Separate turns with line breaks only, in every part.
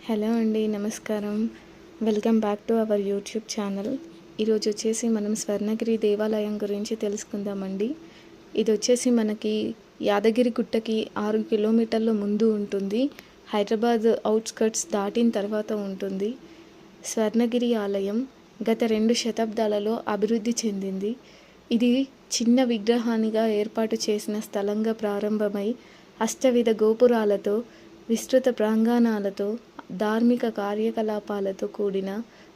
Hello అండి, నమస్కారం. Welcome back to our YouTube channel. ఈరోజు వచ్చేసి మనం స్వర్ణగిరి దేవాలయం గురించి తెలుసుకుందామండి. ఇది వచ్చేసి మనకి యాదగిరి గుట్టకి 6 కిలోమీటర్ల ముందు ఉంటుంది. హైదరాబాద్ అవుట్స్కట్స్ దాటిన తర్వాత ఉంటుంది. స్వర్ణగిరి ఆలయం గత 2 శతాబ్దాలలో అభివృద్ధి చెందింది. ఇది చిన్న విగ్రహానిగా ఏర్పాటు చేసిన స్థలంగా ప్రారంభమై అష్టవిధ గోపురాలతో, విస్తృత ప్రాంగణాలతో, ధార్మిక కార్యకలాపాలతో కూడిన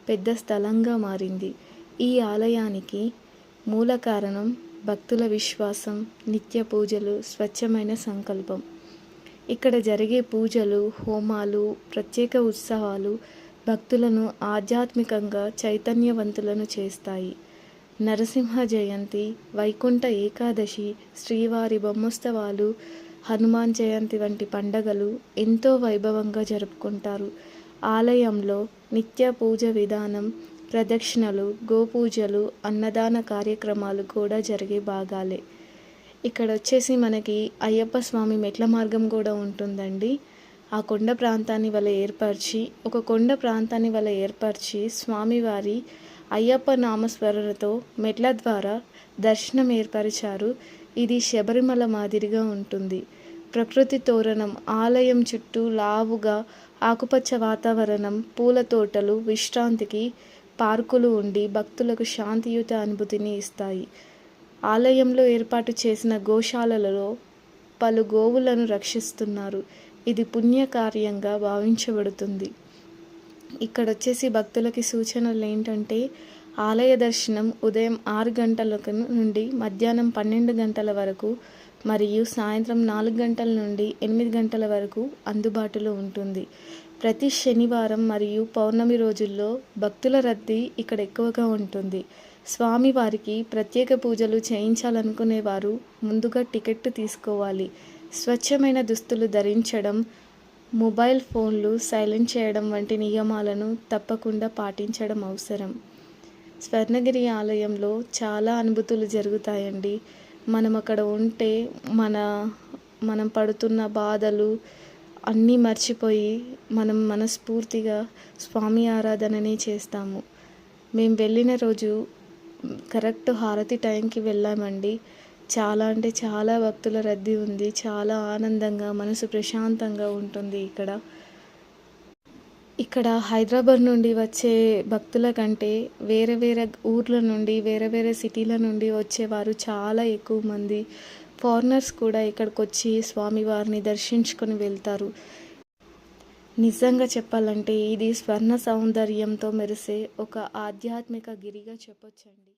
పెద్ద స్థలంగా మారింది. ఈ ఆలయానికి మూల కారణం భక్తుల విశ్వాసం, నిత్య పూజలు, స్వచ్ఛమైన సంకల్పం. ఇక్కడ జరిగే పూజలు, హోమాలు, ప్రత్యేక ఉత్సవాలు భక్తులను ఆధ్యాత్మికంగా చైతన్యవంతులను చేస్తాయి. నరసింహ జయంతి, వైకుంఠ ఏకాదశి, శ్రీవారి బ్రహ్మోత్సవాలు, హనుమాన్ జయంతి వంటి పండగలు ఎంతో వైభవంగా జరుపుకుంటారు. ఆలయంలో నిత్య పూజ విధానం, ప్రదక్షిణలు, గోపూజలు, అన్నదాన కార్యక్రమాలు కూడా జరిగే భాగాలే. ఇక్కడ వచ్చేసి మనకి అయ్యప్ప స్వామి మెట్ల మార్గం కూడా ఉంటుందండి. ఆ కొండ ప్రాంతాన్ని ఏర్పరిచి స్వామివారి అయ్యప్ప నామస్మరణతో మెట్ల ద్వారా దర్శనం ఏర్పరిచారు. ఇది శబరిమల మాదిరిగా ఉంటుంది. ప్రకృతి తోరణం, ఆలయం చుట్టూ లావుగా ఆకుపచ్చ వాతావరణం, పూల తోటలు, విశ్రాంతికి పార్కులు ఉండి భక్తులకు శాంతియుత అనుభూతిని ఇస్తాయి. ఆలయంలో ఏర్పాటు చేసిన గోశాలలో పలు గోవులను రక్షిస్తున్నారు. ఇది పుణ్యకార్యంగా భావించబడుతుంది. ఇక్కడ వచ్చేసి భక్తులకి సూచనలు ఏంటంటే, ఆలయ దర్శనం ఉదయం 6 గంటల నుండి మధ్యాహ్నం 12 గంటల వరకు మరియు సాయంత్రం 4 గంటల నుండి 8 గంటల వరకు అందుబాటులో ఉంటుంది. ప్రతి శనివారం మరియు పౌర్ణమి రోజుల్లో భక్తుల రద్దీ ఇక్కడ ఎక్కువగా ఉంటుంది. స్వామివారికి ప్రత్యేక పూజలు చేయించాలనుకునేవారు ముందుగా టికెట్ తీసుకోవాలి. స్వచ్ఛమైన దుస్తులు ధరించడం, మొబైల్ ఫోన్లు సైలెంట్ చేయడం వంటి నియమాలను తప్పకుండా పాటించడం అవసరం. స్వర్ణగిరి ఆలయంలో చాలా అనుభూతులు జరుగుతాయండి. మనం అక్కడ ఉంటే మనం పడుతున్న బాధలు అన్నీ మర్చిపోయి మనం మనస్ఫూర్తిగా స్వామి ఆరాధనని చేస్తాము. మేము వెళ్ళిన రోజు కరెక్ట్ హారతి టైంకి వెళ్ళామండి. చాలా అంటే చాలా భక్తుల రద్దీ ఉంది. చాలా ఆనందంగా, మనసు ప్రశాంతంగా ఉంటుంది ఇక్కడ హైదరాబాద్ నుండి వచ్చే భక్తుల కంటే వేరే వేరే ఊర్ల నుండి, వేరే వేరే సిటీల నుండి వచ్చేవారు చాలా ఎక్కువ మంది. ఫారినర్స్ కూడా ఇక్కడికి వచ్చి స్వామివారిని దర్శించుకొని వెళ్తారు. నిజంగా చెప్పాలంటే ఇది స్వర్ణ సౌందర్యంతో మెరిసే ఒక ఆధ్యాత్మిక గిరిగా చెప్పొచ్చండి.